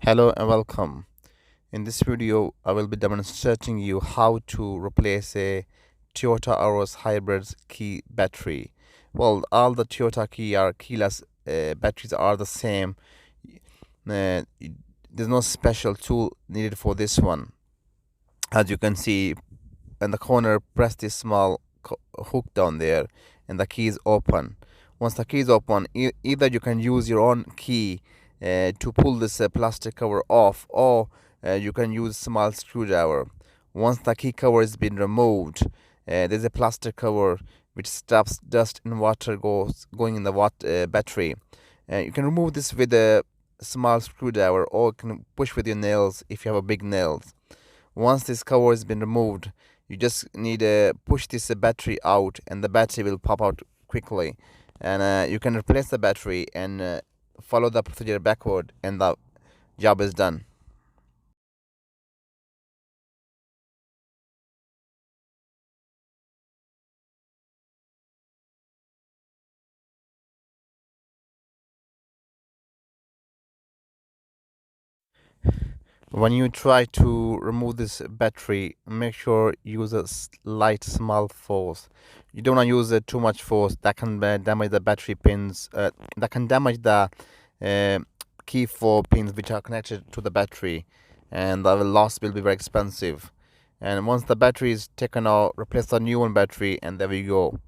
Hello and welcome. In this video, I will be demonstrating you how to replace a Toyota Auris hybrid key battery. Well, all the Toyota keyless batteries are the same. Uh, there's no special tool needed for this one. As you can see in the corner, press this small hook down there, and the key is open. Once the key is open, either you can use your own key to pull this plastic cover off, or you can use small screwdriver. Once the key cover has been removed, there's a plastic cover which stops dust and water going in the battery. You can remove this with a small screwdriver, or you can push with your nails if you have a big nails. Once this cover has been removed, you just need to push this battery out, and the battery will pop out quickly. And you can replace the battery and follow the procedure backward, and the job is done. When you try to remove this battery, make sure you use a light small force. You don't want to use too much force. That can damage the battery pins. That can damage the uh, key 4 pins which are connected to the battery, and the loss will be very expensive. And once the battery is taken out, replace the new one battery, and there we go.